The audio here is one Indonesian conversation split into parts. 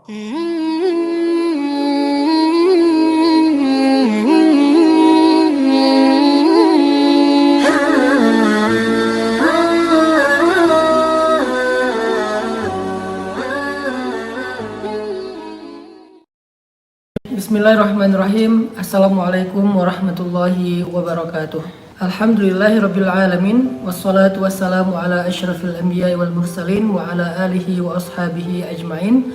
Bismillahirrahmanirrahim. Assalamualaikum warahmatullahi wabarakatuh. Alhamdulillahirabbil alamin wassalatu wassalamu ala asyrafil anbiya'i wal mursalin wa ala alihi wa ashabihi ajmain.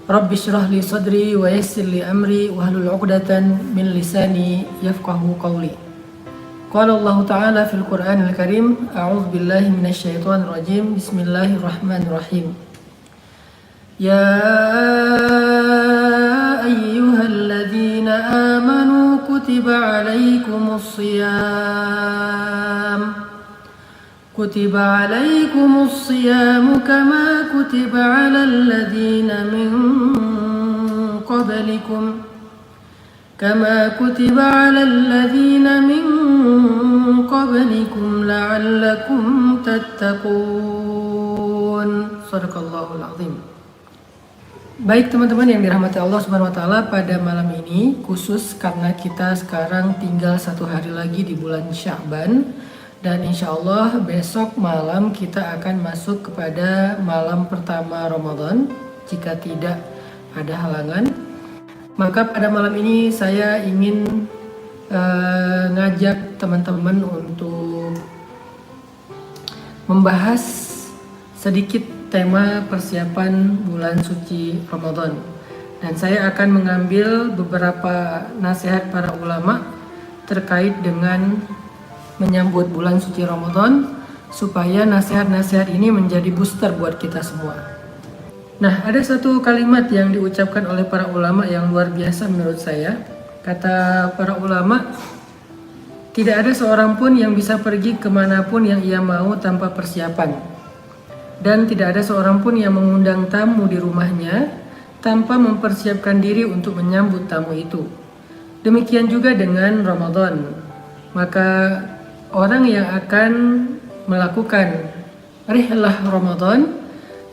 Rabbi shrah li sadri wa yassir li amri wahlul 'uqdatan min lisani yafqahu qawli. Qala Allah Ta'ala fil Qur'anil Karim, a'udzu billahi minasy syaithanir rajim. Bismillahirrahmanirrahim. Ya ayyuhalladzina amanu kutiba alaikumus siyam kama kutiba alal ladzina min qablikum la'allakum tattaqun. Shadaqallahul azim. Baik teman-teman yang dirahmati Allah Subhanahu wa Ta'ala, pada malam ini khusus karena kita sekarang tinggal 1 hari lagi di bulan Sya'ban, dan insya Allah besok malam kita akan masuk kepada malam pertama Ramadan jika tidak ada halangan. Maka pada malam ini saya ingin ngajak teman-teman untuk membahas sedikit tema persiapan bulan suci Ramadan, dan saya akan mengambil beberapa nasihat para ulama terkait dengan menyambut bulan suci Ramadan, supaya nasihat-nasihat ini menjadi booster buat kita semua. Nah, ada satu kalimat yang diucapkan oleh para ulama yang luar biasa menurut saya. Kata para ulama, tidak ada seorang pun yang bisa pergi kemanapun yang ia mau tanpa persiapan, dan tidak ada seorang pun yang mengundang tamu di rumahnya tanpa mempersiapkan diri untuk menyambut tamu itu. Demikian juga dengan Ramadan. Maka orang yang akan melakukan rihlah Ramadan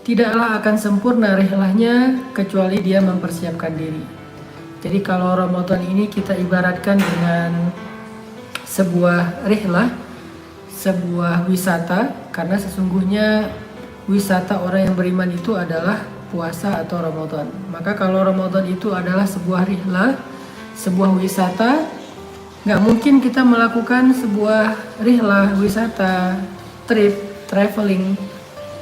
tidaklah akan sempurna rihlahnya kecuali dia mempersiapkan diri. Jadi kalau Ramadan ini kita ibaratkan dengan sebuah rihlah, sebuah wisata, karena sesungguhnya wisata orang yang beriman itu adalah puasa atau Ramadan. Maka kalau Ramadan itu adalah sebuah rihlah, sebuah wisata, nggak mungkin kita melakukan sebuah rihlah, wisata, trip, traveling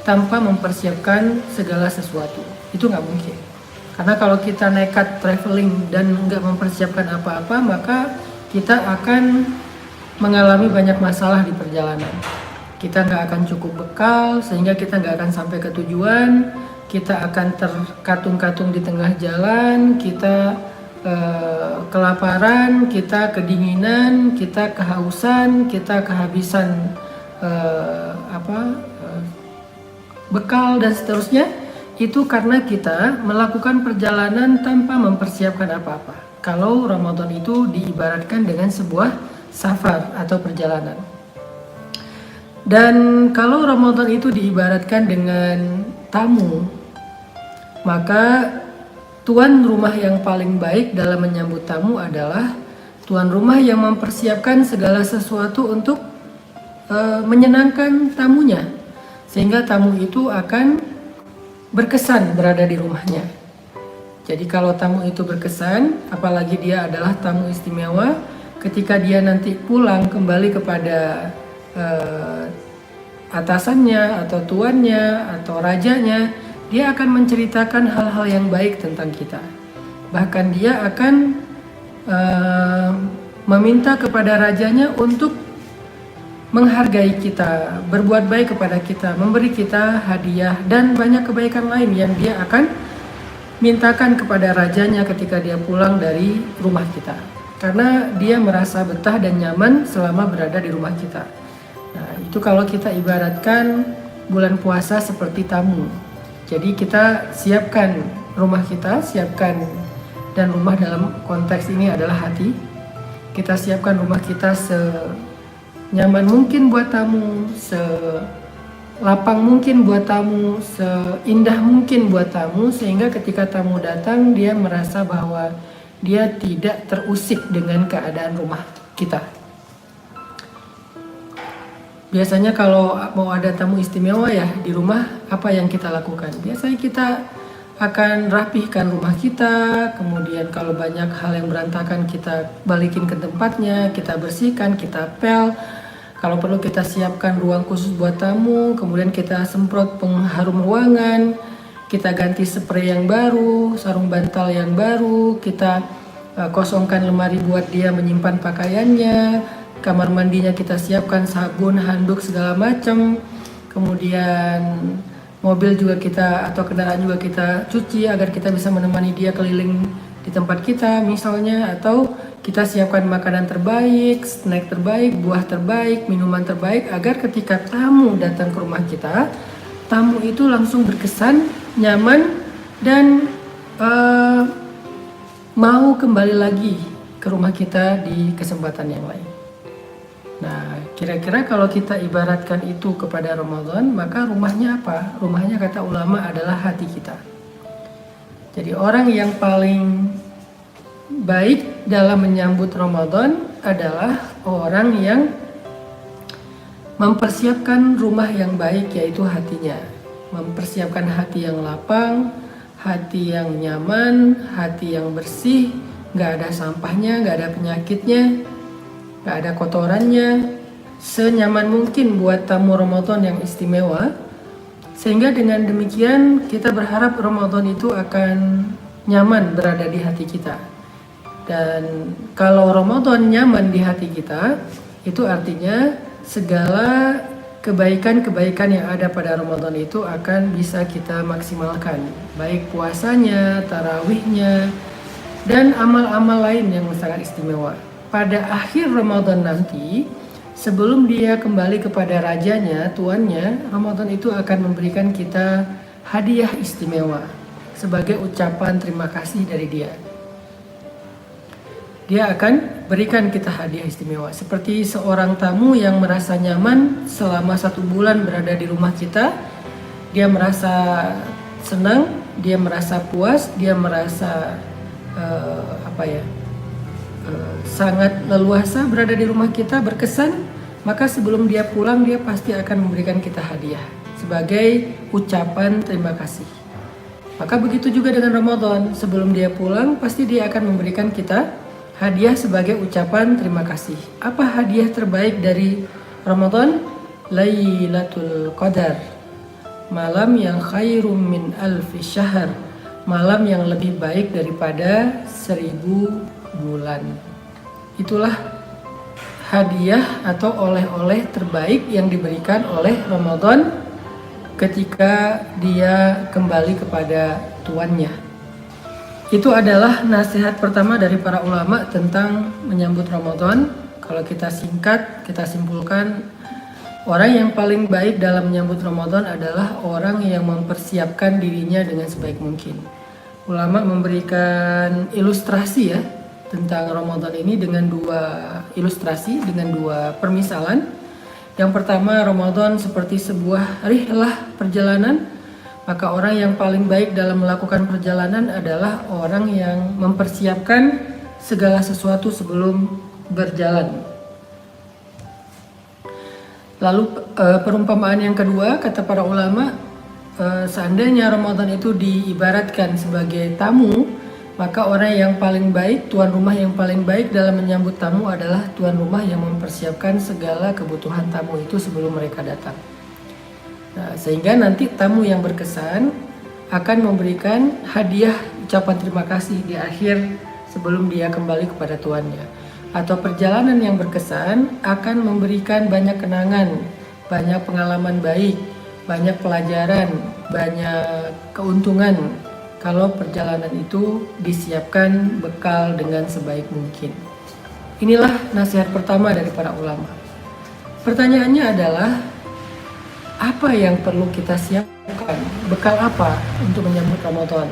tanpa mempersiapkan segala sesuatu. Itu nggak mungkin. Karena kalau kita nekat traveling dan nggak mempersiapkan apa-apa, maka kita akan mengalami banyak masalah di perjalanan. Kita nggak akan cukup bekal, sehingga kita nggak akan sampai ke tujuan. Kita akan terkatung-katung di tengah jalan, kita kelaparan, kita kedinginan, kita kehausan, kita kehabisan bekal dan seterusnya. Itu karena kita melakukan perjalanan tanpa mempersiapkan apa-apa. Kalau Ramadan itu diibaratkan dengan sebuah safar atau perjalanan. Dan kalau Ramadan itu diibaratkan dengan tamu, maka tuan rumah yang paling baik dalam menyambut tamu adalah tuan rumah yang mempersiapkan segala sesuatu untuk menyenangkan tamunya, sehingga tamu itu akan berkesan berada di rumahnya. Jadi kalau tamu itu berkesan, apalagi dia adalah tamu istimewa, ketika dia nanti pulang kembali kepada atasannya atau tuannya atau rajanya, dia akan menceritakan hal-hal yang baik tentang kita. Bahkan dia akan meminta kepada rajanya untuk menghargai kita, berbuat baik kepada kita, memberi kita hadiah dan banyak kebaikan lain yang dia akan mintakan kepada rajanya ketika dia pulang dari rumah kita. Karena dia merasa betah dan nyaman selama berada di rumah kita. Nah, itu kalau kita ibaratkan bulan puasa seperti tamu. Jadi kita siapkan rumah kita, siapkan, dan rumah dalam konteks ini adalah hati. Kita siapkan rumah kita senyaman mungkin buat tamu, lapang mungkin buat tamu, seindah mungkin buat tamu, sehingga ketika tamu datang dia merasa bahwa dia tidak terusik dengan keadaan rumah kita. Biasanya kalau mau ada tamu istimewa ya di rumah, apa yang kita lakukan? Biasanya kita akan rapihkan rumah kita, kemudian kalau banyak hal yang berantakan kita balikin ke tempatnya, kita bersihkan, kita pel. Kalau perlu kita siapkan ruang khusus buat tamu, kemudian kita semprot pengharum ruangan, kita ganti spray yang baru, sarung bantal yang baru, kita kosongkan lemari buat dia menyimpan pakaiannya, kamar mandinya kita siapkan sabun, handuk segala macam, kemudian mobil juga kita atau kendaraan juga kita cuci agar kita bisa menemani dia keliling di tempat kita misalnya, atau kita siapkan makanan terbaik, snack terbaik, buah terbaik, minuman terbaik agar ketika tamu datang ke rumah kita, tamu itu langsung berkesan, nyaman, dan mau kembali lagi ke rumah kita di kesempatan yang lain. Nah, kira-kira kalau kita ibaratkan itu kepada Ramadan, maka rumahnya apa? Rumahnya kata ulama adalah hati kita. Jadi orang yang paling baik dalam menyambut Ramadan adalah orang yang mempersiapkan rumah yang baik, yaitu hatinya. Mempersiapkan hati yang lapang, hati yang nyaman, hati yang bersih, gak ada sampahnya, gak ada penyakitnya, gak ada kotorannya, senyaman mungkin buat tamu Ramadan yang istimewa. Sehingga dengan demikian kita berharap Ramadan itu akan nyaman berada di hati kita. Dan kalau Ramadan nyaman di hati kita, itu artinya segala kebaikan-kebaikan yang ada pada Ramadan itu akan bisa kita maksimalkan, baik puasanya, tarawihnya, dan amal-amal lain yang sangat istimewa. Pada akhir Ramadan nanti, sebelum dia kembali kepada rajanya, tuannya, Ramadan itu akan memberikan kita hadiah istimewa sebagai ucapan terima kasih dari dia. Dia akan berikan kita hadiah istimewa, seperti seorang tamu yang merasa nyaman selama 1 bulan berada di rumah kita. Dia merasa senang, dia merasa puas, dia merasa sangat leluasa berada di rumah kita, berkesan. Maka sebelum dia pulang, dia pasti akan memberikan kita hadiah sebagai ucapan terima kasih. Maka begitu juga dengan Ramadan, sebelum dia pulang pasti dia akan memberikan kita hadiah sebagai ucapan terima kasih. Apa hadiah terbaik dari Ramadan? Lailatul Qadar, malam yang khairum min alfi syahr, malam yang lebih baik daripada 1000 bulan. Itulah hadiah atau oleh-oleh terbaik yang diberikan oleh Ramadan ketika dia kembali kepada tuannya. Itu adalah nasihat pertama dari para ulama tentang menyambut Ramadan. Kalau kita singkat, kita simpulkan, orang yang paling baik dalam menyambut Ramadan adalah orang yang mempersiapkan dirinya dengan sebaik mungkin. Ulama memberikan ilustrasi ya tentang Ramadan ini dengan 2 ilustrasi, dengan 2 permisalan. Yang pertama, Ramadan seperti sebuah rihlah perjalanan. Maka orang yang paling baik dalam melakukan perjalanan adalah orang yang mempersiapkan segala sesuatu sebelum berjalan. Lalu perumpamaan yang kedua, kata para ulama, seandainya Ramadan itu diibaratkan sebagai tamu, maka orang yang paling baik, tuan rumah yang paling baik dalam menyambut tamu adalah tuan rumah yang mempersiapkan segala kebutuhan tamu itu sebelum mereka datang. Nah, sehingga nanti tamu yang berkesan akan memberikan hadiah ucapan terima kasih di akhir sebelum dia kembali kepada tuannya. Atau perjalanan yang berkesan akan memberikan banyak kenangan, banyak pengalaman baik, banyak pelajaran, banyak keuntungan kalau perjalanan itu disiapkan bekal dengan sebaik mungkin. Inilah nasihat pertama dari para ulama. Pertanyaannya adalah, apa yang perlu kita siapkan? Bekal apa untuk menyambut Ramadan?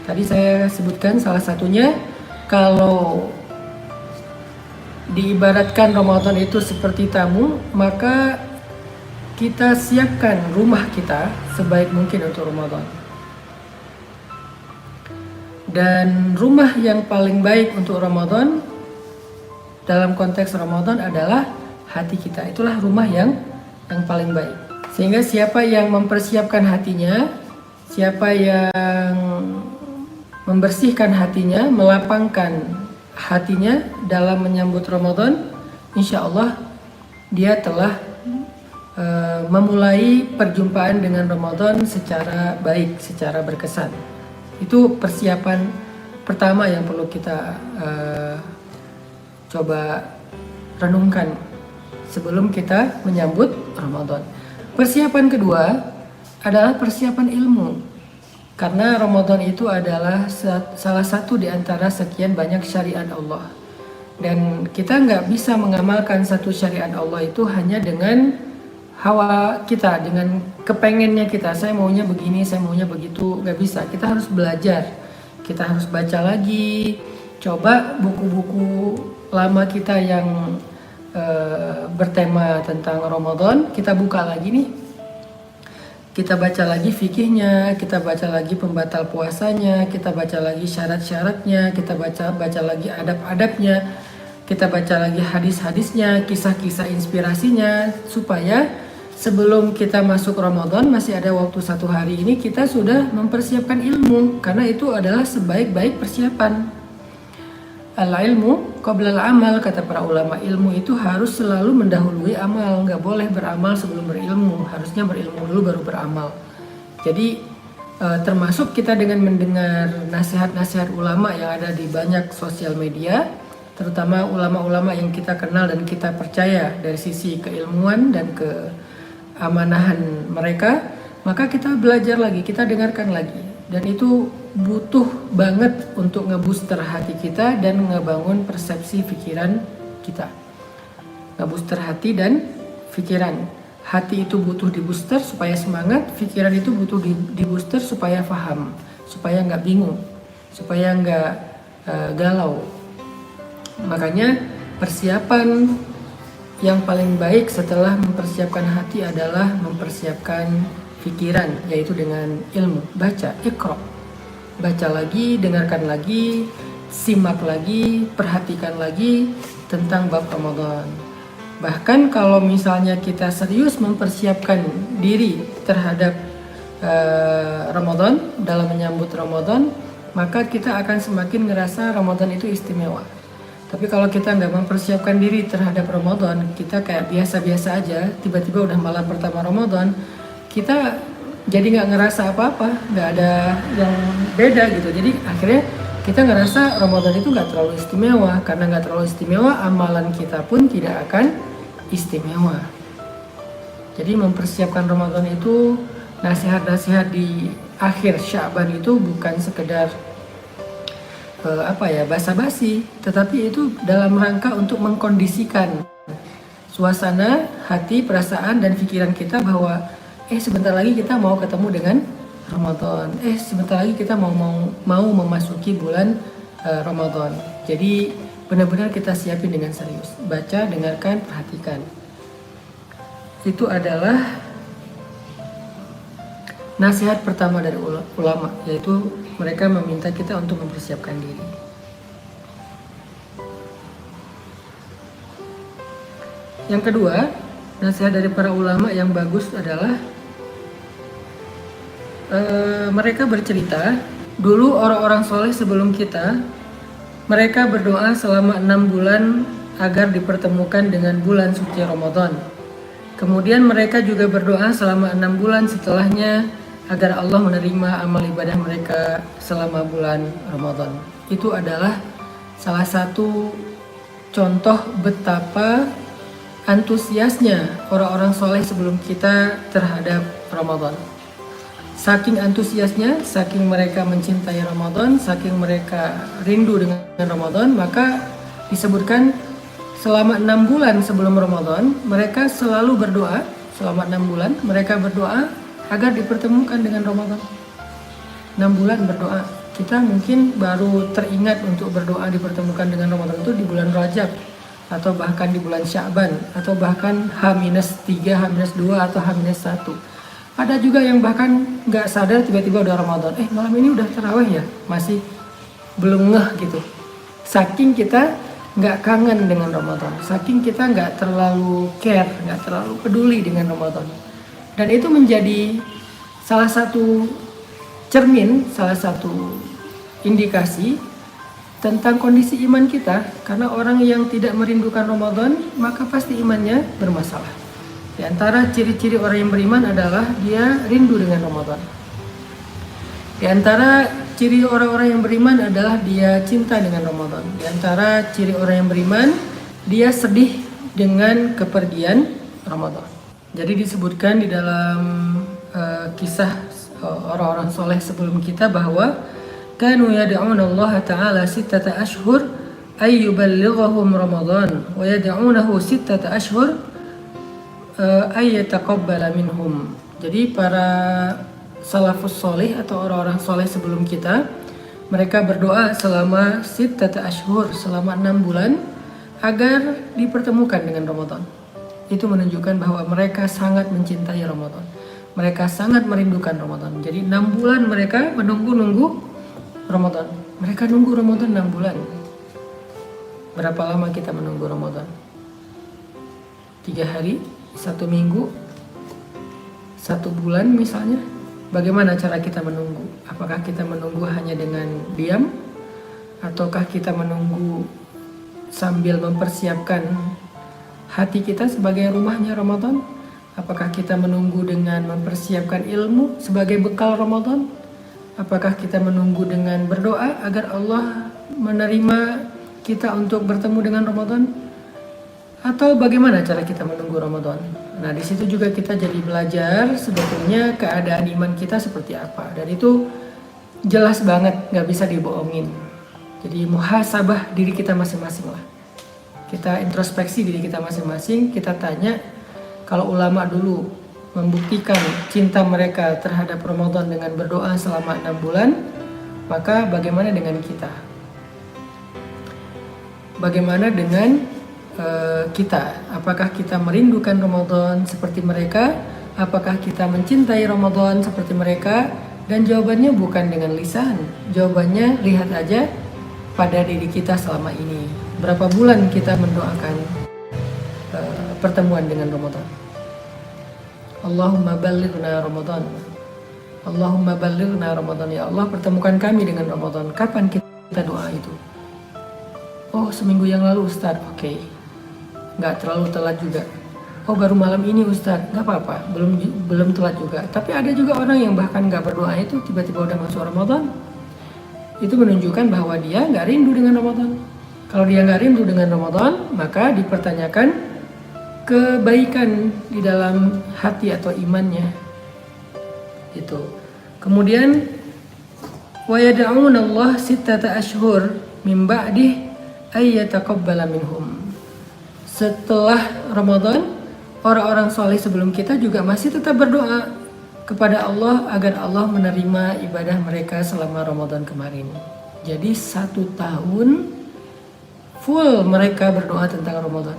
Tadi saya sebutkan salah satunya, kalau diibaratkan Ramadan itu seperti tamu, maka kita siapkan rumah kita sebaik mungkin untuk Ramadan. Dan rumah yang paling baik untuk Ramadan dalam konteks Ramadan adalah hati kita. Itulah rumah yang paling baik. Sehingga siapa yang mempersiapkan hatinya, siapa yang membersihkan hatinya, melapangkan hatinya dalam menyambut Ramadan, insya Allah dia telah memulai perjumpaan dengan Ramadan secara baik, secara berkesan. Itu persiapan pertama yang perlu kita coba renungkan sebelum kita menyambut Ramadan. Persiapan kedua adalah persiapan ilmu. Karena Ramadan itu adalah salah satu di antara sekian banyak syariat Allah. Dan kita nggak bisa mengamalkan satu syariat Allah itu hanya dengan hawa kita, dengan kepengennya kita. Saya maunya begini, saya maunya begitu, nggak bisa. Kita harus belajar, kita harus baca lagi. Coba buku-buku lama kita yang bertema tentang Ramadan, kita buka lagi nih. Kita baca lagi fikihnya, kita baca lagi pembatal puasanya, kita baca lagi syarat-syaratnya, kita baca lagi adab-adabnya, kita baca lagi hadis-hadisnya, kisah-kisah inspirasinya, supaya sebelum kita masuk Ramadan, masih ada waktu 1 hari ini, kita sudah mempersiapkan ilmu, karena itu adalah sebaik-baik persiapan. Al-ilmu qabla al-amal, kata para ulama. Ilmu itu harus selalu mendahului amal, nggak boleh beramal sebelum berilmu, harusnya berilmu dulu baru beramal. Jadi termasuk kita dengan mendengar nasihat-nasihat ulama yang ada di banyak sosial media, terutama ulama-ulama yang kita kenal dan kita percaya dari sisi keilmuan dan keamanahan mereka, maka kita belajar lagi, kita dengarkan lagi. Dan itu butuh banget untuk ngebooster hati kita dan ngebangun persepsi pikiran kita. Ngebooster hati dan pikiran. Hati itu butuh dibooster supaya semangat, pikiran itu butuh dibooster supaya paham, supaya nggak bingung, supaya nggak galau. Makanya persiapan yang paling baik setelah mempersiapkan hati adalah mempersiapkan pikiran, yaitu dengan ilmu. Baca, iqra, baca lagi, dengarkan lagi, simak lagi, perhatikan lagi tentang bab Ramadan. Bahkan kalau misalnya kita serius mempersiapkan diri terhadap Ramadan, dalam menyambut Ramadan, maka kita akan semakin ngerasa Ramadan itu istimewa. Tapi kalau kita nggak mempersiapkan diri terhadap Ramadan, kita kayak biasa-biasa aja, tiba-tiba udah malam pertama Ramadan, kita jadi nggak ngerasa apa-apa, nggak ada yang beda gitu. Jadi akhirnya kita ngerasa Ramadan itu nggak terlalu istimewa. Karena nggak terlalu istimewa, amalan kita pun tidak akan istimewa. Jadi mempersiapkan Ramadan itu, nasihat-nasihat di akhir Sya'ban itu bukan sekedar basa-basi, tetapi itu dalam rangka untuk mengkondisikan suasana hati, perasaan, dan pikiran kita bahwa sebentar lagi kita mau ketemu dengan Ramadan. Sebentar lagi kita mau memasuki bulan Ramadan. Jadi benar-benar kita siapin dengan serius. Baca, dengarkan, perhatikan. Itu adalah nasihat pertama dari ulama, yaitu mereka meminta kita untuk mempersiapkan diri. Yang kedua, nasihat dari para ulama yang bagus adalah mereka bercerita, dulu orang-orang soleh sebelum kita, mereka berdoa selama 6 bulan agar dipertemukan dengan bulan suci Ramadan. Kemudian mereka juga berdoa selama 6 bulan setelahnya agar Allah menerima amal ibadah mereka selama bulan Ramadan. Itu adalah salah satu contoh betapa antusiasnya orang-orang soleh sebelum kita terhadap Ramadan. Saking antusiasnya, saking mereka mencintai Ramadan, saking mereka rindu dengan Ramadan, maka disebutkan selama 6 bulan sebelum Ramadan, mereka selalu berdoa. Selama 6 bulan, mereka berdoa agar dipertemukan dengan Ramadan. 6 bulan berdoa. Kita mungkin baru teringat untuk berdoa dipertemukan dengan Ramadan itu di bulan Rajab. atau bahkan di bulan Sya'ban, atau bahkan H-3, H-2, atau H-1. Ada juga yang bahkan nggak sadar tiba-tiba udah Ramadan. Malam ini udah tarawih ya? Masih belum ngeh gitu. Saking kita nggak kangen dengan Ramadan, saking kita nggak terlalu care, nggak terlalu peduli dengan Ramadan. Dan itu menjadi salah satu cermin, salah satu indikasi tentang kondisi iman kita, karena orang yang tidak merindukan Ramadan maka pasti imannya bermasalah. Di antara ciri-ciri orang yang beriman adalah dia rindu dengan Ramadan. Di antara ciri orang-orang yang beriman adalah dia cinta dengan Ramadan. Di antara ciri orang yang beriman, dia sedih dengan kepergian Ramadan. Jadi disebutkan di dalam kisah orang-orang soleh sebelum kita bahwa kanu yad'una Allah Ta'ala sittata ashhur ay yuballighahum Ramadan wa yad'unahu sittata ashhur ay yataqabbala minhum. Jadi para salafus soleh atau orang-orang soleh sebelum kita, mereka berdoa selama sittata ashhur, selama 6 bulan agar dipertemukan dengan Ramadan. Itu menunjukkan bahwa mereka sangat mencintai Ramadan. Mereka sangat merindukan Ramadan. Jadi 6 bulan mereka menunggu Ramadan. Mereka nunggu Ramadan 6 bulan. Berapa lama kita menunggu Ramadan? 3 hari, 1 minggu, 1 bulan misalnya. Bagaimana cara kita menunggu? Apakah kita menunggu hanya dengan diam? Ataukah kita menunggu sambil mempersiapkan hati kita sebagai rumahnya Ramadan? Apakah kita menunggu dengan mempersiapkan ilmu sebagai bekal Ramadan? Apakah kita menunggu dengan berdoa agar Allah menerima kita untuk bertemu dengan Ramadan? Atau bagaimana cara kita menunggu Ramadan? Nah, di situ juga kita jadi belajar sebetulnya keadaan iman kita seperti apa. Dan itu jelas banget, nggak bisa dibohongin. Jadi muhasabah diri kita masing-masing lah. Kita introspeksi diri kita masing-masing, kita tanya, kalau ulama dulu membuktikan cinta mereka terhadap Ramadan dengan berdoa selama 6 bulan, maka bagaimana dengan kita? Bagaimana dengan kita? Apakah kita merindukan Ramadan seperti mereka? Apakah kita mencintai Ramadan seperti mereka? Dan jawabannya bukan dengan lisan. Jawabannya lihat aja pada diri kita selama ini. Berapa bulan kita mendoakan pertemuan dengan Ramadan? Allahumma ballighna Ramadan. Allahumma ballighna Ramadan. Ya Allah, pertemukan kami dengan Ramadan. Kapan kita doa itu? Oh, seminggu yang lalu Ustaz. Oke. Nggak terlalu telat juga. Oh, baru malam ini Ustaz. Nggak apa-apa. Belum telat juga. Tapi ada juga orang yang bahkan nggak berdoa itu tiba-tiba udah masuk Ramadan. Itu menunjukkan bahwa dia nggak rindu dengan Ramadan. Kalau dia nggak rindu dengan Ramadan, maka dipertanyakan kebaikan di dalam hati atau imannya. Itu. Kemudian wa yad'una Allah sittata ashhur min ba'dih ay yataqabbala minhum. Setelah Ramadan, orang-orang soleh sebelum kita juga masih tetap berdoa kepada Allah agar Allah menerima ibadah mereka selama Ramadan kemarin. Jadi 1 tahun full mereka berdoa tentang Ramadan.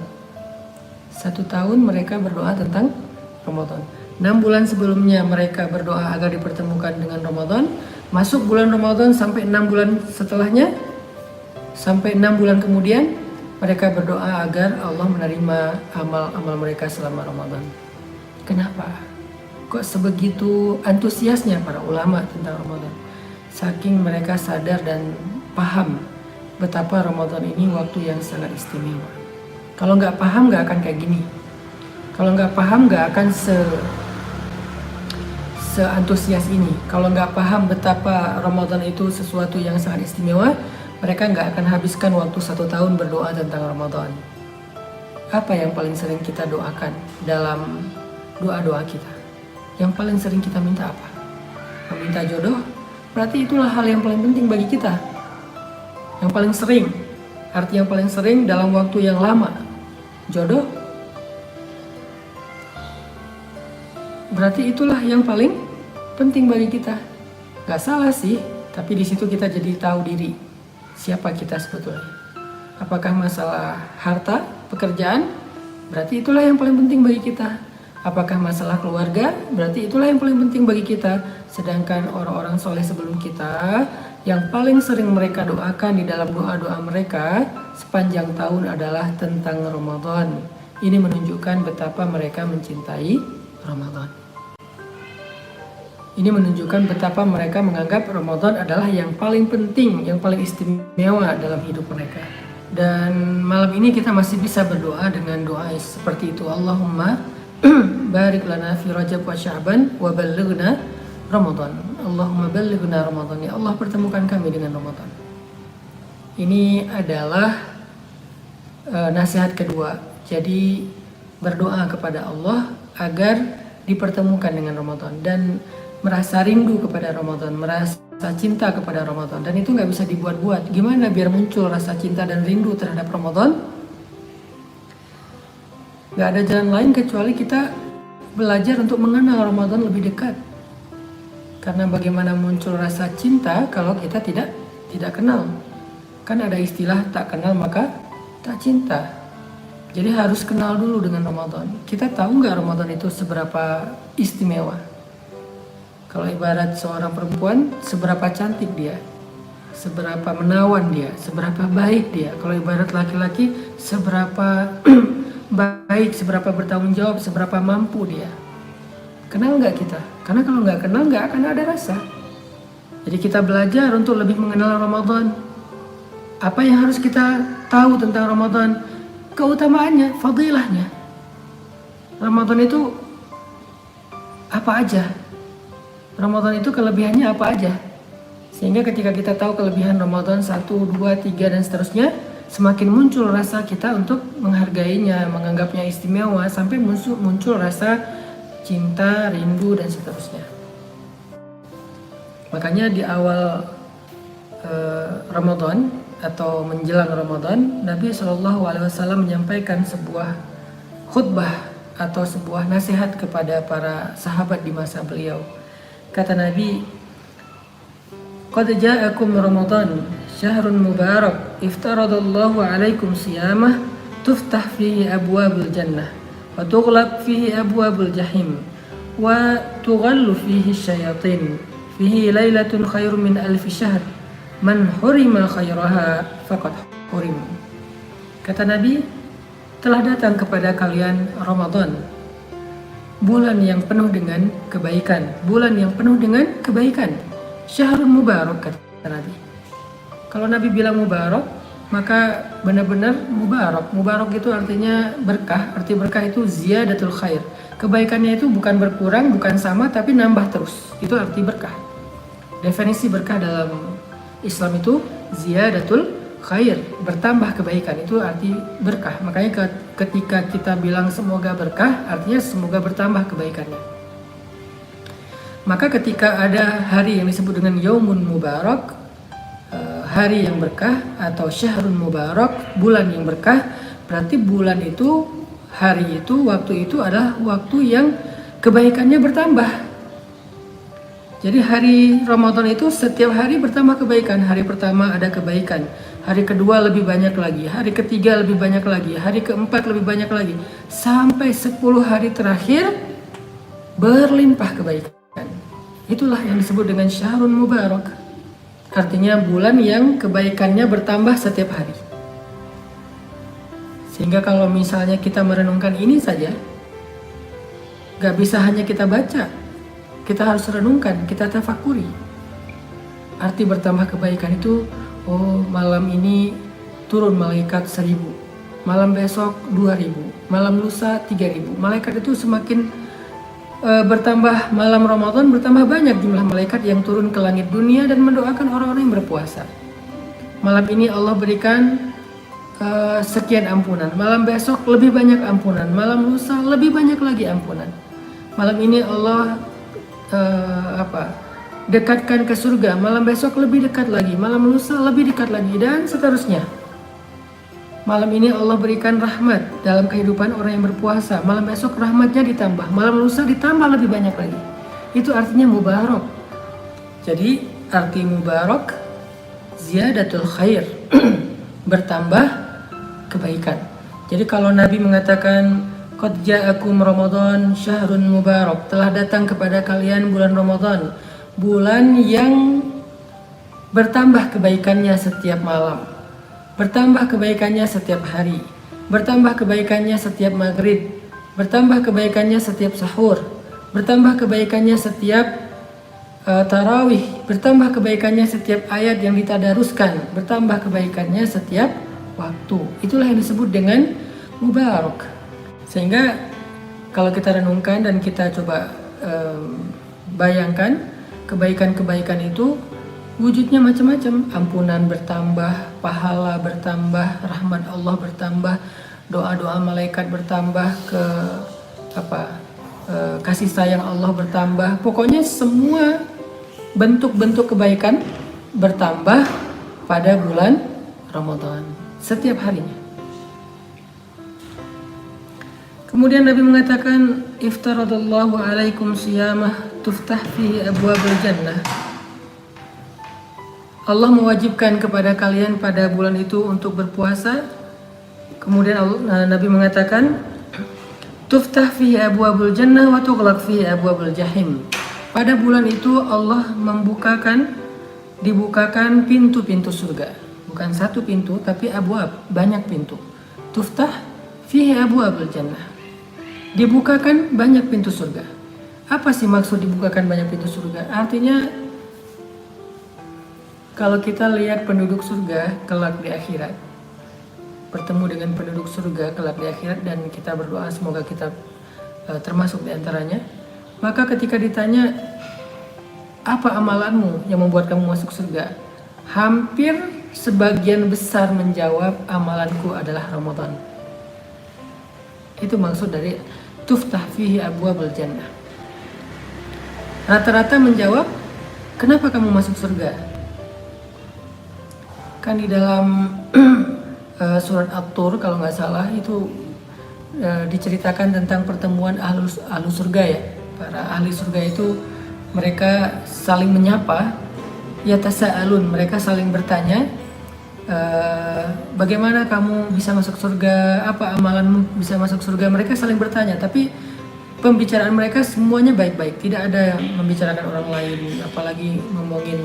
1 tahun mereka berdoa tentang Ramadan. 6 bulan sebelumnya mereka berdoa agar dipertemukan dengan Ramadan. Masuk bulan Ramadan sampai 6 bulan setelahnya, sampai 6 bulan kemudian mereka berdoa agar Allah menerima amal-amal mereka selama Ramadan. Kenapa? Kok sebegitu antusiasnya para ulama tentang Ramadan? Saking mereka sadar dan paham betapa Ramadan ini waktu yang sangat istimewa. Kalau nggak paham nggak akan kayak gini. Kalau nggak paham nggak akan seantusias ini. Kalau nggak paham betapa Ramadan itu sesuatu yang sangat istimewa, mereka nggak akan habiskan waktu 1 tahun berdoa tentang Ramadan. Apa yang paling sering kita doakan dalam doa-doa kita? Yang paling sering kita minta apa? Meminta jodoh? Berarti itulah hal yang paling penting bagi kita. Yang paling sering, arti yang paling sering dalam waktu yang lama. Jodoh, berarti itulah yang paling penting bagi kita. Gak salah sih, tapi di situ kita jadi tahu diri siapa kita sebetulnya. Apakah masalah harta, pekerjaan? Berarti itulah yang paling penting bagi kita. Apakah masalah keluarga? Berarti itulah yang paling penting bagi kita. Sedangkan orang-orang soleh sebelum kita, yang paling sering mereka doakan di dalam doa-doa mereka sepanjang tahun adalah tentang Ramadan. Ini menunjukkan betapa mereka mencintai Ramadan. Ini menunjukkan betapa mereka menganggap Ramadan adalah yang paling penting, yang paling istimewa dalam hidup mereka. Dan malam ini kita masih bisa berdoa dengan doa seperti itu. Allahumma barik lana fi Rajab wa Sya'ban wa ballighna Ramadan. Allahumma ballighna Ramadan. Ya Allah, pertemukan kami dengan Ramadan. Ini adalah nasihat kedua. Jadi berdoa kepada Allah agar dipertemukan dengan Ramadan dan merasa rindu kepada Ramadan, merasa cinta kepada Ramadan. Dan itu nggak bisa dibuat-buat. Gimana biar muncul rasa cinta dan rindu terhadap Ramadan? Gak ada jalan lain kecuali kita belajar untuk mengenal Ramadan lebih dekat. Karena bagaimana muncul rasa cinta kalau kita tidak kenal? Kan ada istilah tak kenal maka tak cinta. Jadi harus kenal dulu dengan Ramadan. Kita tahu nggak Ramadan itu seberapa istimewa? Kalau ibarat seorang perempuan, seberapa cantik dia, seberapa menawan dia, seberapa baik dia. Kalau ibarat laki-laki, seberapa baik, seberapa bertanggung jawab, seberapa mampu dia. Kenal nggak kita? Karena kalau nggak kenal nggak akan ada rasa. Jadi kita belajar untuk lebih mengenal Ramadan. Apa yang harus kita tahu tentang Ramadan? Keutamaannya, fadilahnya. Ramadan itu apa aja? Ramadan itu kelebihannya apa aja? Sehingga ketika kita tahu kelebihan Ramadan 1, 2, 3 dan seterusnya, semakin muncul rasa kita untuk menghargainya, menganggapnya istimewa, sampai muncul rasa cinta, rindu dan seterusnya. Makanya di awal Ramadan atau menjelang Ramadan, Nabi SAW menyampaikan sebuah khutbah atau sebuah nasihat kepada para sahabat di masa beliau. Kata Nabi, "Qad ja'akum Ramadan, syahrun mubarak, iftaradallahu alaikum siyamah, tuftah fihi abwabul jannah, wa tughlaq fihi abwabul jahim, wa tughallu fihi syayatin, fihi lailatun khairum min alfi syahr. Man hurima khairaha faqad hurim." Kata Nabi, telah datang kepada kalian Ramadan, bulan yang penuh dengan kebaikan, bulan yang penuh dengan kebaikan, syahrun mubarak, kata Nabi. Kalau Nabi bilang mubarak, maka benar-benar mubarak. Mubarak itu artinya berkah. Arti berkah itu ziyadatul khair. Kebaikannya itu bukan berkurang, bukan sama, tapi nambah terus. Itu arti berkah. Definisi berkah dalam Islam itu ziyadatul khair, bertambah kebaikan, itu arti berkah. Makanya ketika kita bilang semoga berkah, artinya semoga bertambah kebaikannya. Maka ketika ada hari yang disebut dengan Yaumun Mubarak, hari yang berkah atau Syahrun Mubarak, bulan yang berkah, berarti bulan itu, hari itu, waktu itu adalah waktu yang kebaikannya bertambah. Jadi hari Ramadan itu setiap hari bertambah kebaikan. Hari pertama ada kebaikan, hari kedua lebih banyak lagi, hari ketiga lebih banyak lagi, hari keempat lebih banyak lagi, sampai 10 hari terakhir berlimpah kebaikan. Itulah yang disebut dengan Syahrun Mubarak. Artinya bulan yang kebaikannya bertambah setiap hari. Sehingga kalau misalnya kita merenungkan ini saja, gak bisa hanya kita baca, kita harus renungkan, kita tafakuri. Arti bertambah kebaikan itu, oh malam ini turun malaikat 1000, malam besok 2000, malam lusa 3000. Malaikat itu semakin bertambah, malam Ramadan bertambah banyak jumlah malaikat yang turun ke langit dunia dan mendoakan orang-orang yang berpuasa. Malam ini Allah berikan sekian ampunan, malam besok lebih banyak ampunan, malam lusa lebih banyak lagi ampunan. Malam ini Allah dekatkan ke surga, malam besok lebih dekat lagi, malam lusa lebih dekat lagi, dan seterusnya. Malam ini Allah berikan rahmat dalam kehidupan orang yang berpuasa, malam besok rahmatnya ditambah, malam lusa ditambah lebih banyak lagi. Itu artinya mubarak. Jadi arti mubarak ziyadatul khair, bertambah kebaikan. Jadi kalau Nabi mengatakan qad ja'akum Ramadan syahrun mubarak, telah datang kepada kalian bulan Ramadan, bulan yang bertambah kebaikannya setiap malam, bertambah kebaikannya setiap hari, bertambah kebaikannya setiap maghrib, bertambah kebaikannya setiap sahur, bertambah kebaikannya setiap tarawih, bertambah kebaikannya setiap ayat yang ditadaruskan, bertambah kebaikannya setiap waktu. Itulah yang disebut dengan mubarak. Sehingga kalau kita renungkan dan kita coba bayangkan, kebaikan-kebaikan itu wujudnya macam-macam. Ampunan bertambah, pahala bertambah, rahmat Allah bertambah, doa-doa malaikat bertambah, kasih sayang Allah bertambah. Pokoknya semua bentuk-bentuk kebaikan bertambah pada bulan Ramadan setiap harinya. Kemudian Nabi mengatakan, iftaradallahu alaikum siyamah tuftah fihi abwabul jannah. Allah mewajibkan kepada kalian pada bulan itu untuk berpuasa. Kemudian Nabi mengatakan, tuftah fihi abwabul jannah wa tughlaq fihi abwabul jahim. Pada bulan itu Allah dibukakan pintu-pintu surga. Bukan satu pintu, tapi abwab, banyak pintu. Tuftah fihi abwabul jannah. Dibukakan banyak pintu surga. Apa sih maksud dibukakan banyak pintu surga? Artinya kalau kita lihat penduduk surga kelak di akhirat, bertemu dengan penduduk surga kelak di akhirat, dan kita berdoa semoga kita termasuk di antaranya. Maka ketika ditanya, apa amalanmu yang membuat kamu masuk surga? Hampir sebagian besar menjawab, amalanku adalah Ramadan. Itu maksud dari tuftah fihi abwabul jannah. Rata-rata menjawab, kenapa kamu masuk surga? Kan di dalam surat At-Tur kalau nggak salah itu diceritakan tentang pertemuan ahlu surga ya. Para ahli surga itu mereka saling menyapa, yatasa'alun, mereka saling bertanya, bagaimana kamu bisa masuk surga, apa amalanmu bisa masuk surga. Mereka saling bertanya, tapi pembicaraan mereka semuanya baik-baik, tidak ada yang membicarakan orang lain, apalagi ngomongin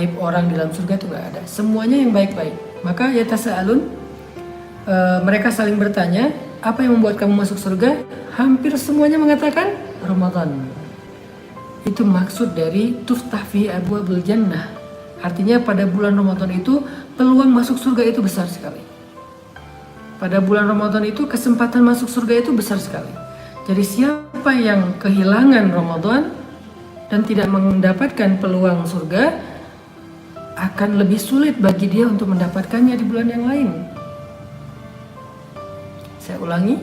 aib orang di dalam surga, itu nggak ada. Semuanya yang baik-baik. Maka yatasa'alun, mereka saling bertanya, apa yang membuat kamu masuk surga? Hampir semuanya mengatakan Ramadan. Itu maksud dari tuftah fihi abwabul jannah. Artinya pada bulan Ramadan itu peluang masuk surga itu besar sekali. Pada bulan Ramadan itu kesempatan masuk surga itu besar sekali. Jadi siapa yang kehilangan Ramadan dan tidak mendapatkan peluang surga, akan lebih sulit bagi dia untuk mendapatkannya di bulan yang lain. Saya ulangi,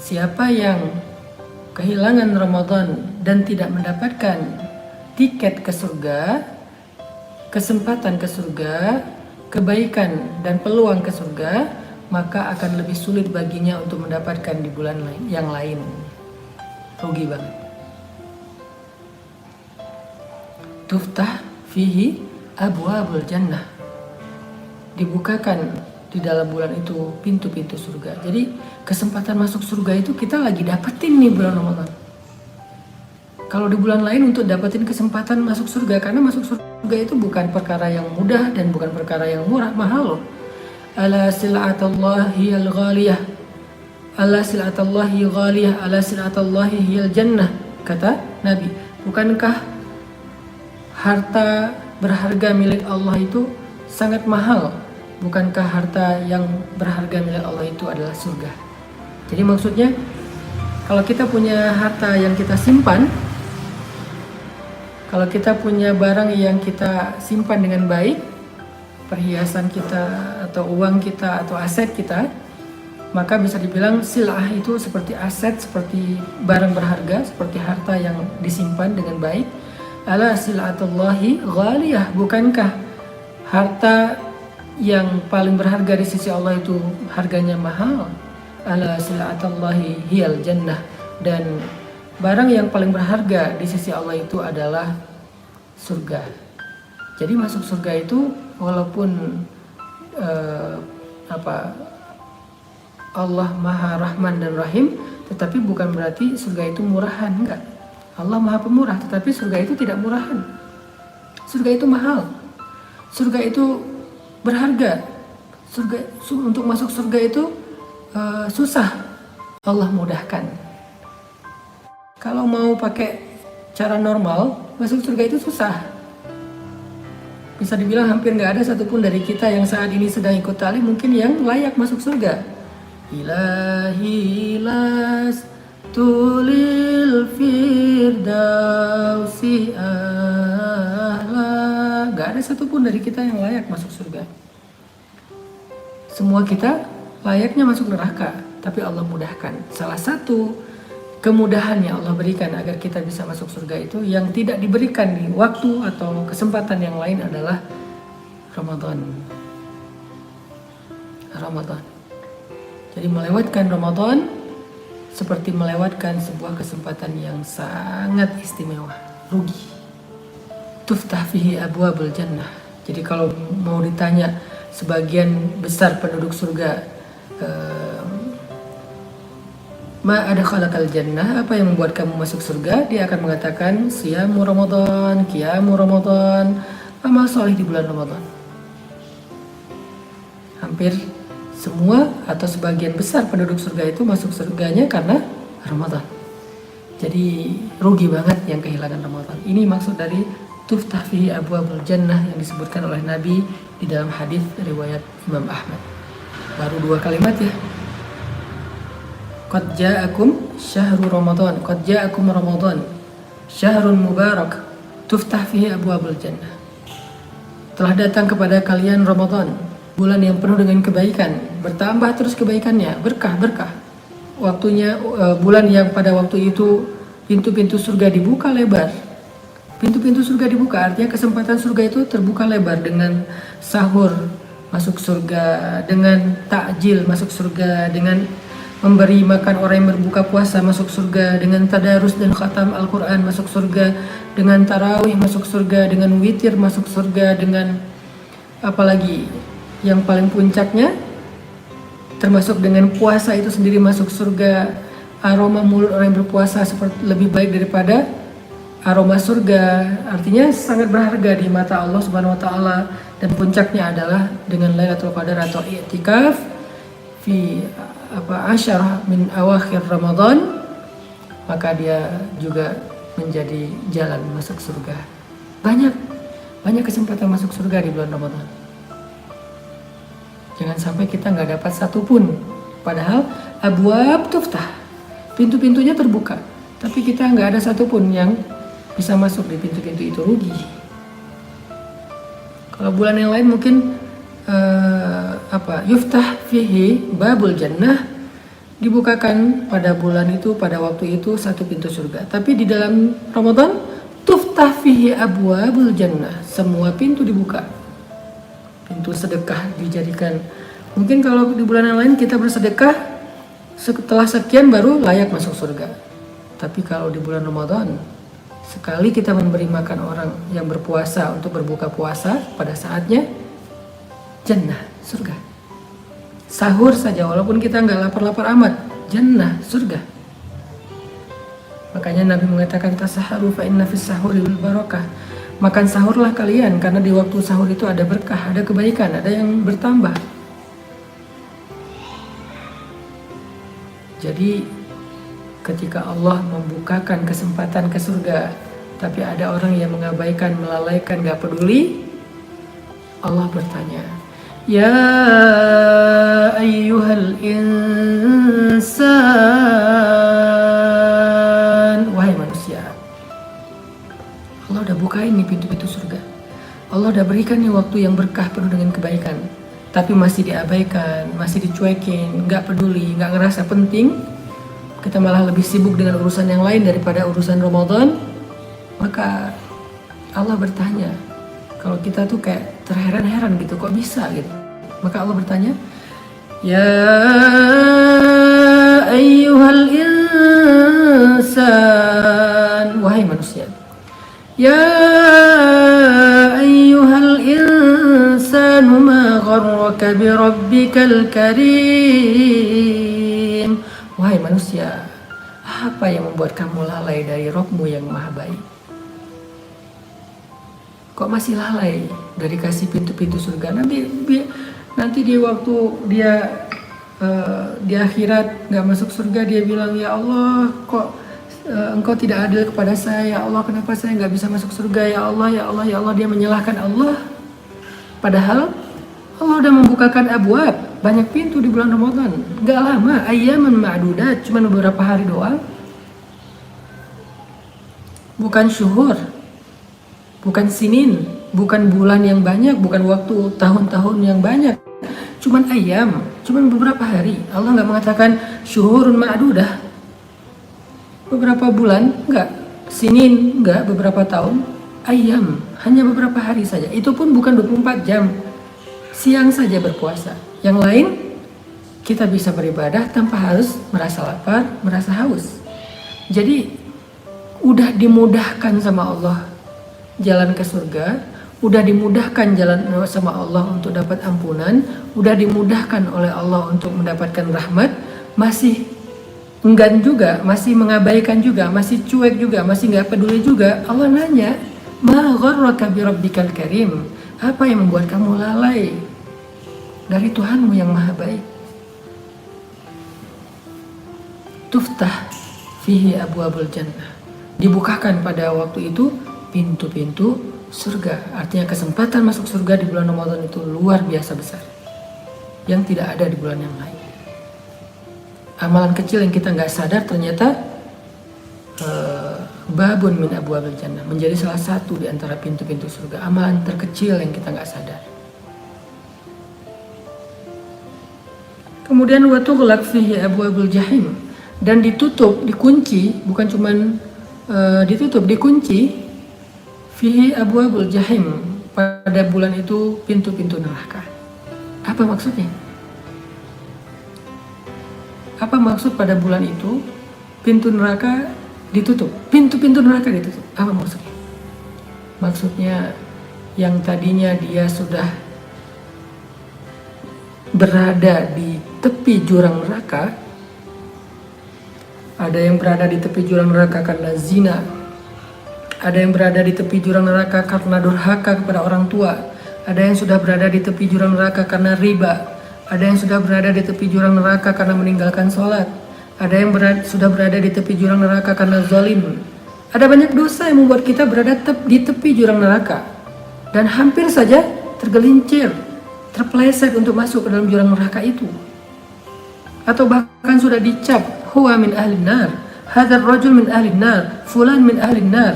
siapa yang kehilangan Ramadan dan tidak mendapatkan tiket ke surga, kesempatan ke surga, kebaikan dan peluang ke surga, maka akan lebih sulit baginya untuk mendapatkan di bulan yang lain. Rugi banget. Tuftah fihi abwabul jannah. Dibukakan di dalam bulan itu pintu-pintu surga. Jadi kesempatan masuk surga itu kita lagi dapetin nih bulan Ramadan. Kalau di bulan lain untuk dapetin kesempatan masuk surga, karena masuk surga itu bukan perkara yang mudah dan bukan perkara yang murah, mahal loh. Ala sil'atallahi al-ghaliyah, ala sil'atallahi ghaliyah, ala sil'atallahi hiyal jannah, kata Nabi. Bukankah harta berharga milik Allah itu sangat mahal? Bukankah harta yang berharga milik Allah itu adalah surga? Jadi maksudnya, kalau kita punya harta yang kita simpan, kalau kita punya barang yang kita simpan dengan baik, perhiasan kita atau uang kita atau aset kita, maka bisa dibilang sil'ah itu seperti aset, seperti barang berharga, seperti harta yang disimpan dengan baik. Ala sil'atullahi ghaliyah, bukankah harta yang paling berharga di sisi Allah itu harganya mahal? Ala sil'atullahi hiyal jannah, dan barang yang paling berharga di sisi Allah itu adalah surga. Jadi masuk surga itu walaupun Allah Maha Rahman dan Rahim, tetapi bukan berarti surga itu murahan, enggak. Allah Maha Pemurah, tetapi surga itu tidak murahan. Surga itu mahal. Surga itu berharga. Untuk masuk surga itu susah. Allah mudahkan. Kalau mau pakai cara normal, masuk surga itu susah. Bisa dibilang hampir nggak ada satupun dari kita yang saat ini sedang ikut talim mungkin yang layak masuk surga. Ilahi las tulil firdausi ahla. Nggak ada satupun dari kita yang layak masuk surga. Semua kita layaknya masuk neraka, tapi Allah mudahkan. Salah satu kemudahan yang Allah berikan agar kita bisa masuk surga itu yang tidak diberikan di waktu atau kesempatan yang lain adalah Ramadan. Jadi melewatkan Ramadan seperti melewatkan sebuah kesempatan yang sangat istimewa, rugi. Tuftah fihi abwabul jannah. Jadi kalau mau ditanya sebagian besar penduduk surga, ma adkhalakal jannah, apa yang membuat kamu masuk surga? Dia akan mengatakan siyamu Ramadan, qiyamu Ramadan, amal soleh di bulan Ramadan. Hampir semua atau sebagian besar penduduk surga itu masuk surganya karena Ramadan. Jadi rugi banget yang kehilangan Ramadan. Ini maksud dari tuftah fihi abwabul jannah yang disebutkan oleh Nabi di dalam hadis riwayat Imam Ahmad. Baru 2 kalimat ya. Qad ja'akum syahrul Ramadan, qad ja'akum Ramadan, syahrun mubarak, tuftah fihi abwabul jannah. Telah datang kepada kalian Ramadan, bulan yang penuh dengan kebaikan, bertambah terus kebaikannya, berkah. Waktunya bulan yang pada waktu itu pintu-pintu surga dibuka lebar. Pintu-pintu surga dibuka, artinya kesempatan surga itu terbuka lebar dengan sahur masuk surga, dengan takjil masuk surga, dengan memberi makan orang yang berbuka puasa masuk surga, dengan tadarus dan khatam Al-Quran masuk surga, dengan tarawih masuk surga, dengan witir masuk surga, dengan apalagi yang paling puncaknya termasuk dengan puasa itu sendiri masuk surga. Aroma mulut orang yang berpuasa seperti lebih baik daripada aroma surga, artinya sangat berharga di mata Allah Subhanahu wa taala. Dan puncaknya adalah dengan Lailatul Qadar atau i'tikaf fi asyarah min awakhir Ramadan, maka dia juga menjadi jalan masuk surga. Banyak kesempatan masuk surga di bulan Ramadan. Jangan sampai kita nggak dapat satupun. Padahal abwab tuftah, pintu-pintunya terbuka, tapi kita nggak ada satupun yang bisa masuk di pintu-pintu itu, rugi. Kalau bulan yang lain mungkin yuftah fihi babul jannah, dibukakan pada bulan itu, pada waktu itu satu pintu surga. Tapi di dalam Ramadan tuftah fihi abwabul jannah, semua pintu dibuka. Pintu sedekah dijadikan. Mungkin kalau di bulan yang lain kita bersedekah setelah sekian baru layak masuk surga. Tapi kalau di bulan Ramadan, sekali kita memberi makan orang yang berpuasa untuk berbuka puasa pada saatnya, jannah, surga. Sahur saja walaupun kita nggak lapar-lapar amat, jannah, surga. Makanya Nabi mengatakan tasaharu fa inna fis sahuri barakah. Makan sahurlah kalian karena di waktu sahur itu ada berkah, ada kebaikan, ada yang bertambah. Jadi ketika Allah membukakan kesempatan ke surga, tapi ada orang yang mengabaikan, melalaikan, gak peduli, Allah bertanya, ya ayyuhal insan, wahai manusia. Allah udah bukain nih pintu-pintu surga. Allah udah berikan nih waktu yang berkah penuh dengan kebaikan, tapi masih diabaikan, masih dicuekin, gak peduli, gak ngerasa penting. Kita malah lebih sibuk dengan urusan yang lain daripada urusan Ramadan. Maka Allah bertanya, kalau kita tuh kayak terheran-heran gitu, kok bisa gitu. Maka Allah bertanya, ya ayyuhal insan, wahai manusia. Ya ayyuhal insan ma gharraka gharraka bi rabbikal karim. Wahai manusia, apa yang membuat kamu lalai dari Rabbmu yang maha baik? Kok masih lalai dari kasih pintu-pintu surga? Nanti di waktu dia di akhirat nggak masuk surga, dia bilang, ya Allah, kok engkau tidak adil kepada saya, ya Allah, kenapa saya nggak bisa masuk surga, ya Allah, ya Allah, ya Allah. Dia menyalahkan Allah, padahal Allah udah membukakan abwab, banyak pintu di bulan Ramadan. Nggak lama, ayyaman ma'dudat, cuma beberapa hari doang. Bukan syuhur, bukan sinin, bukan bulan yang banyak, bukan waktu tahun-tahun yang banyak, cuman ayam, cuman beberapa hari. Allah nggak mengatakan syuhurun ma'dudah, beberapa bulan, nggak, sinin, nggak, beberapa tahun, ayam, hanya beberapa hari saja. Itu pun bukan 24 jam, siang saja berpuasa. Yang lain kita bisa beribadah tanpa harus merasa lapar, merasa haus. Jadi udah dimudahkan sama Allah jalan ke surga, udah dimudahkan jalan sama Allah untuk dapat ampunan, udah dimudahkan oleh Allah untuk mendapatkan rahmat, masih enggan juga, masih mengabaikan juga, masih cuek juga, masih nggak peduli juga. Allah nanya, ma gharraka bi rabbikal karim, apa yang membuat kamu lalai dari Tuhanmu yang maha baik? Tuftah fihi abwabul jannah, dibukakan pada waktu itu pintu-pintu surga. Artinya kesempatan masuk surga di bulan Ramadan itu luar biasa besar, yang tidak ada di bulan yang lain. Amalan kecil yang kita nggak sadar ternyata babun min abwabil jannah, menjadi salah satu di antara pintu-pintu surga. Amalan terkecil yang kita nggak sadar. Kemudian wa tughlaq fihi abwabul jahim, dan ditutup, dikunci, bukan cuman ditutup, dikunci, fihi abwabul jahim, pada bulan itu pintu-pintu neraka. Apa maksudnya? Apa maksud pada bulan itu pintu neraka ditutup? Pintu-pintu neraka ditutup. Apa maksudnya? Maksudnya yang tadinya dia sudah berada di tepi jurang neraka, ada yang berada di tepi jurang neraka karena zina, ada yang berada di tepi jurang neraka karena durhaka kepada orang tua, ada yang sudah berada di tepi jurang neraka karena riba, ada yang sudah berada di tepi jurang neraka karena meninggalkan sholat, ada yang sudah berada di tepi jurang neraka karena zalim. Ada banyak dosa yang membuat kita berada di tepi jurang neraka, dan hampir saja tergelincir, terpeleset untuk masuk ke dalam jurang neraka itu. Atau bahkan sudah dicap, huwa min ahlin nar, hadzal rajul min ahlin nar, fulan min ahlin nar.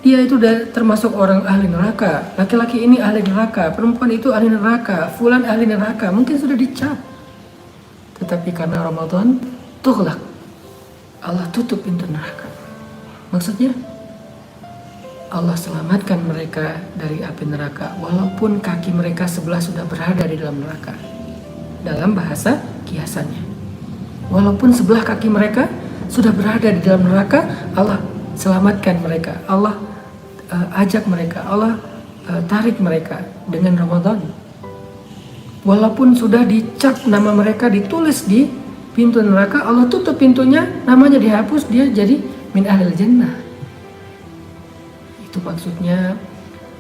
Dia itu termasuk orang ahli neraka, laki-laki ini ahli neraka, perempuan itu ahli neraka, fulan ahli neraka. Mungkin sudah dicap, tetapi karena Ramadan, tughlaq, Allah tutup pintu neraka. Maksudnya Allah selamatkan mereka dari api neraka, walaupun kaki mereka sebelah sudah berada di dalam neraka. Dalam bahasa kiasannya, walaupun sebelah kaki mereka sudah berada di dalam neraka, Allah selamatkan mereka, Allah ajak mereka, Allah tarik mereka dengan Ramadan. Walaupun sudah dicap nama mereka, ditulis di pintu neraka, Allah tutup pintunya, namanya dihapus, dia jadi min ahlil jannah. Itu maksudnya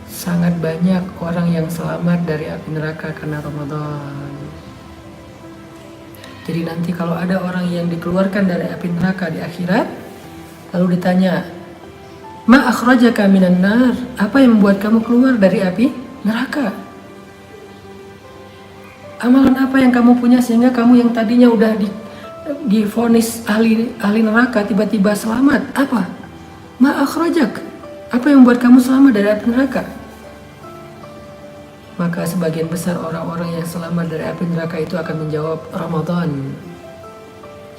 sangat banyak orang yang selamat dari api neraka karena Ramadan. Jadi nanti kalau ada orang yang dikeluarkan dari api neraka di akhirat, lalu ditanya, ma akhrajaka minan nar, apa yang membuat kamu keluar dari api neraka? Amalan apa yang kamu punya sehingga kamu yang tadinya udah divonis ahli neraka tiba-tiba selamat? Apa? Ma akhrajak, apa yang membuat kamu selamat dari api neraka? Maka sebagian besar orang-orang yang selamat dari api neraka itu akan menjawab, Ramadan.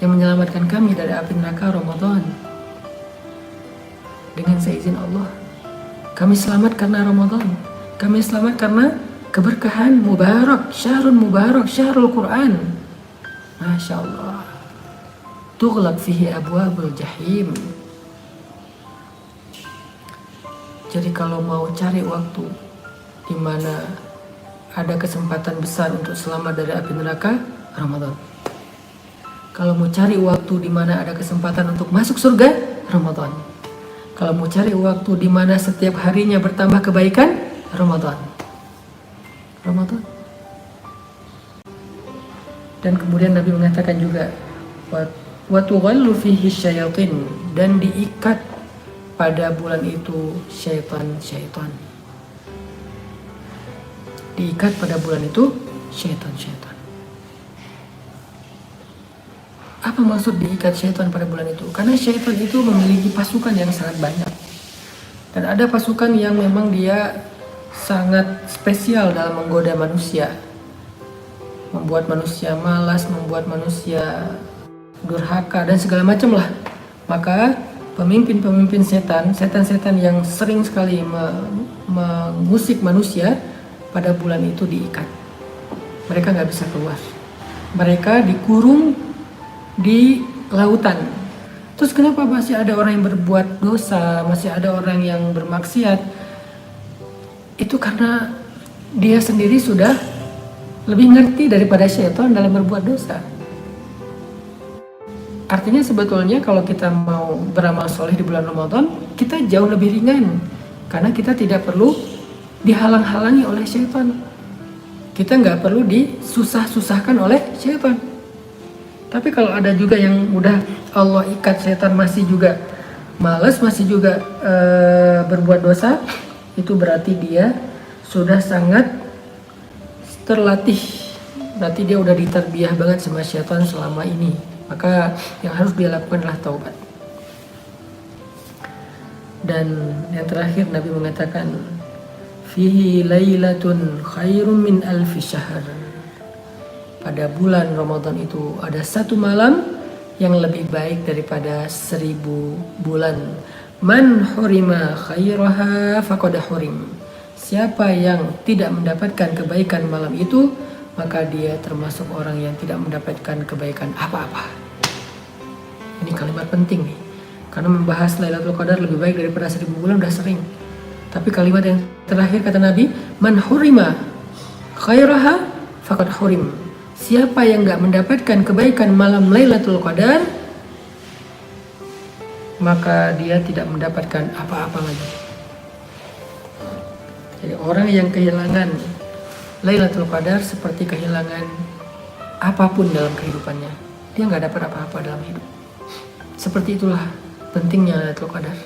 Yang menyelamatkan kami dari api neraka Ramadan. Dengan seizin Allah, kami selamat karena Ramadan. Kami selamat karena keberkahan mubarak, syahrul Quran. Masya Allah. Tughlaq fihi abwabul jahim. Jadi kalau mau cari waktu di mana ada kesempatan besar untuk selamat dari api neraka, Ramadan. Kalau mau cari waktu di mana ada kesempatan untuk masuk surga, Ramadan. Kalau mau cari waktu di mana setiap harinya bertambah kebaikan, Ramadan. Ramadan. Dan kemudian Nabi mengatakan juga, wa tughallu fihi syayatin, dan diikat pada bulan itu syaitan-syaitan. Diikat pada bulan itu syaitan-syaitan. Apa maksud diikat syaitan pada bulan itu? Karena syaitan itu memiliki pasukan yang sangat banyak. Dan ada pasukan yang memang dia sangat spesial dalam menggoda manusia. Membuat manusia malas, membuat manusia durhaka, dan segala macam lah. Maka pemimpin-pemimpin setan-setan yang sering sekali mengusik manusia, pada bulan itu diikat. Mereka nggak bisa keluar. Mereka dikurung di lautan. Terus kenapa masih ada orang yang berbuat dosa, masih ada orang yang bermaksiat? Itu karena dia sendiri sudah lebih ngerti daripada syaitan dalam berbuat dosa. Artinya sebetulnya kalau kita mau beramal soleh di bulan Ramadan, kita jauh lebih ringan. Karena kita tidak perlu dihalang-halangi oleh syaitan. Kita nggak perlu disusah-susahkan oleh syaitan. Tapi kalau ada juga yang udah Allah ikat, syaitan masih juga malas, masih juga berbuat dosa, itu berarti dia sudah sangat terlatih. Berarti dia udah ditarbiyah banget sama syaitan selama ini. Maka yang harus dia lakukan adalah taubat. Dan yang terakhir Nabi mengatakan, fihi lailatun khairum min alfi syahr. Pada bulan Ramadan itu ada satu malam yang lebih baik daripada 1000 bulan. Man hurima khairaha faqad hurim. Siapa yang tidak mendapatkan kebaikan malam itu, maka dia termasuk orang yang tidak mendapatkan kebaikan apa-apa. Ini kalimat penting nih. Karena membahas Lailatul Qadar lebih baik daripada 1000 bulan udah sering. Tapi kalimat yang terakhir kata Nabi, man hurima khairaha faqad hurim. Siapa yang gak mendapatkan kebaikan malam Lailatul Qadar, maka dia tidak mendapatkan apa-apa lagi. Jadi orang yang kehilangan Lailatul Qadar seperti kehilangan apapun dalam kehidupannya. Dia gak dapat apa-apa dalam hidup. Seperti itulah pentingnya Lailatul Qadar.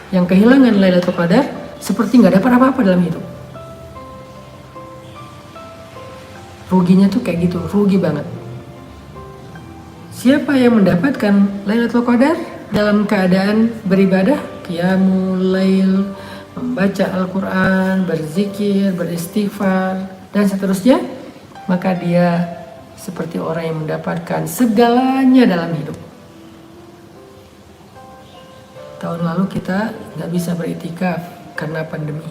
Yang kehilangan Lailatul Qadar seperti gak dapat apa-apa dalam hidup. Ruginya tuh kayak gitu, rugi banget. Siapa yang mendapatkan Lailatul Qadar dalam keadaan beribadah, qiyamul lail, membaca Al-Quran, berzikir, beristighfar, dan seterusnya, maka dia seperti orang yang mendapatkan segalanya dalam hidup. Tahun lalu kita gak bisa beriktikaf karena pandemi.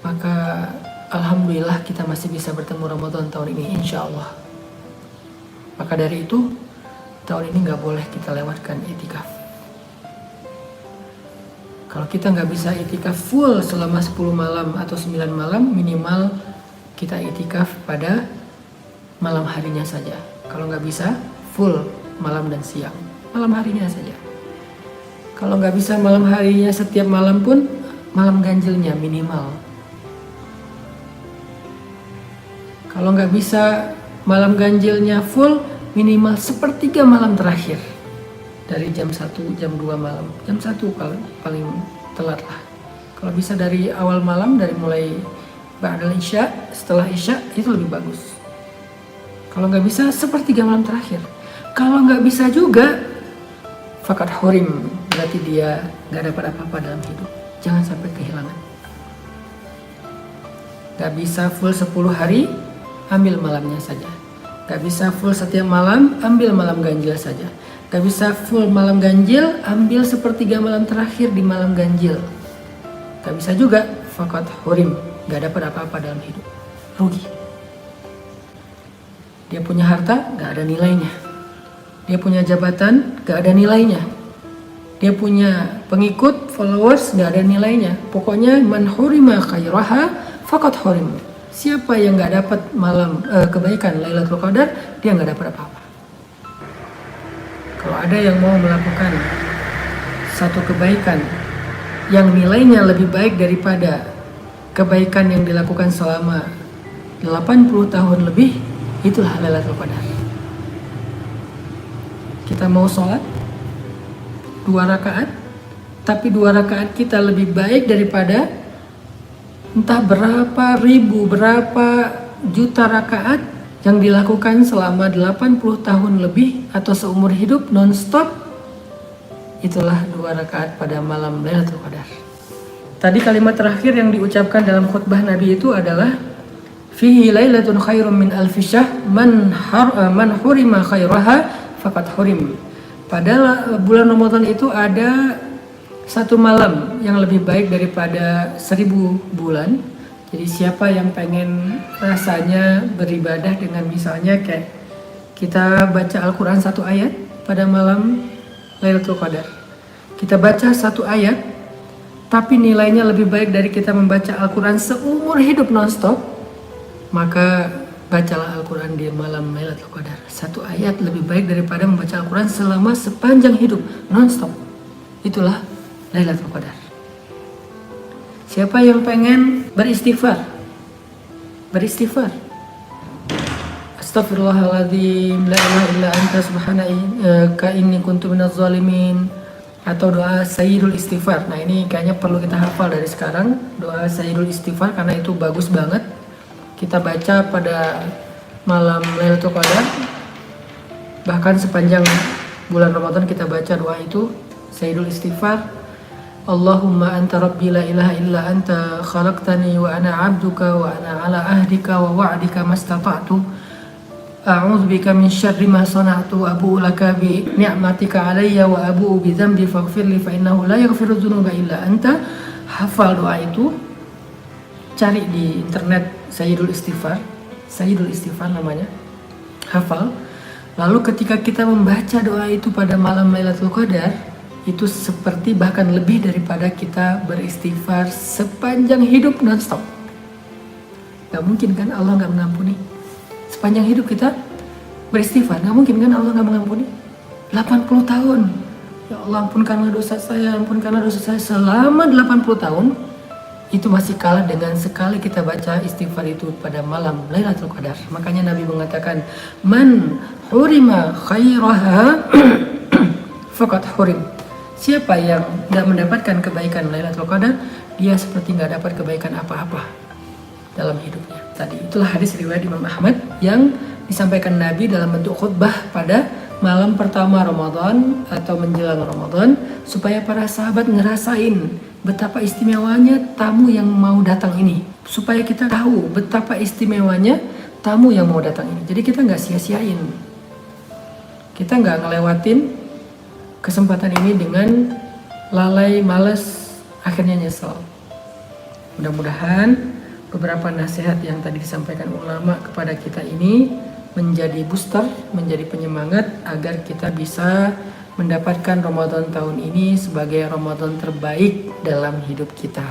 Maka alhamdulillah kita masih bisa bertemu Ramadan tahun ini, insya Allah. Maka dari itu, tahun ini gak boleh kita lewatkan iktikaf. Kalau kita gak bisa iktikaf full selama 10 malam atau 9 malam, minimal kita iktikaf pada malam harinya saja. Kalau gak bisa full malam dan siang, malam harinya saja. Kalau gak bisa malam harinya setiap malam pun, malam ganjilnya minimal. Kalau nggak bisa malam ganjilnya full, minimal sepertiga malam terakhir. Dari jam 1, jam 2 malam. Jam 1 paling telat lah. Kalau bisa dari awal malam, dari mulai ba'dal isya, setelah isya, itu lebih bagus. Kalau nggak bisa, sepertiga malam terakhir. Kalau nggak bisa juga, faqad hurim. Berarti dia nggak dapat apa-apa dalam hidup. Jangan sampai kehilangan. Nggak bisa full 10 hari, ambil malamnya saja. Gak bisa full setiap malam, ambil malam ganjil saja. Gak bisa full malam ganjil, ambil sepertiga malam terakhir di malam ganjil. Gak bisa juga, faqad hurim. Gak dapat apa-apa dalam hidup. Rugi. Dia punya harta, gak ada nilainya. Dia punya jabatan, gak ada nilainya. Dia punya pengikut, followers, gak ada nilainya. Pokoknya man hurima khairaha faqad hurim. Siapa yang nggak dapat malam kebaikan Lailatul Qadar, dia nggak dapat apa-apa. Kalau ada yang mau melakukan satu kebaikan yang nilainya lebih baik daripada kebaikan yang dilakukan selama 80 tahun lebih, itulah Lailatul Qadar. Kita mau sholat 2 rakaat, tapi 2 rakaat kita lebih baik daripada entah berapa ribu, berapa juta rakaat yang dilakukan selama 80 tahun lebih atau seumur hidup non-stop. Itulah 2 rakaat pada malam Lailatul Qadar. Tadi kalimat terakhir yang diucapkan dalam khutbah Nabi itu adalah fihi lailatun khairum min alfi syahr man hurima khairaha faqad hurim. Pada bulan Ramadan itu ada satu malam yang lebih baik daripada 1000 bulan. Jadi siapa yang pengen rasanya beribadah dengan misalnya kayak kita baca Al-Quran 1 ayat pada malam Lailatul Qadar. Kita baca 1 ayat, tapi nilainya lebih baik dari kita membaca Al-Quran seumur hidup non-stop, maka bacalah Al-Quran di malam Lailatul Qadar. 1 ayat lebih baik daripada membaca Al-Quran selama sepanjang hidup non-stop. Itulah Lailatul Qadar. Siapa yang pengen beristighfar? Astaghfirullahaladzim, la ilaha illa anta subhanaka inni kuntu minaz zalimin, atau doa Sayyidul Istighfar. Nah ini kayaknya perlu kita hafal dari sekarang, doa Sayyidul Istighfar, karena itu bagus banget. Kita baca pada malam Lailatul Qadar, bahkan sepanjang bulan Ramadan kita baca doa itu Sayyidul Istighfar. Allahumma anta rabbi la ilaha illa anta khalaqtani wa ana abduka wa ana ala ahdika wa wa'dika mastata'tu a'udzu bika min syarri ma sana'tu wa abu'u laka bi ni'matika alayya wa abu'u bi dzambi faghfirli fa innahu la yaghfiru dzunuba illa anta. Hafal doa itu, cari di internet Sayyidul Istighfar namanya, hafal. Lalu ketika kita membaca doa itu pada malam Lailatul Qadar, itu seperti bahkan lebih daripada kita beristighfar sepanjang hidup non-stop. Gak mungkin kan Allah gak mengampuni? Sepanjang hidup kita beristighfar, gak mungkin kan Allah gak mengampuni? 80 tahun, ya Allah ampunkanlah dosa saya, ampunkanlah dosa saya, selama 80 tahun, itu masih kalah dengan sekali kita baca istighfar itu pada malam Lailatul Qadar. Makanya Nabi mengatakan, man hurima khairaha faqad hurim. Siapa yang tidak mendapatkan kebaikan Lailatul Qadar, dia seperti nggak dapat kebaikan apa-apa dalam hidupnya. Tadi itulah hadis riwayat Imam Ahmad yang disampaikan Nabi dalam bentuk khutbah pada malam pertama Ramadan atau menjelang Ramadan, supaya para sahabat ngerasain betapa istimewanya tamu yang mau datang ini, supaya kita tahu betapa istimewanya tamu yang mau datang ini. Jadi kita nggak sia-siain, kita nggak ngelewatin kesempatan ini dengan lalai, malas, akhirnya nyesel. Mudah-mudahan beberapa nasihat yang tadi disampaikan ulama kepada kita ini menjadi booster, menjadi penyemangat agar kita bisa mendapatkan Ramadan tahun ini sebagai Ramadan terbaik dalam hidup kita.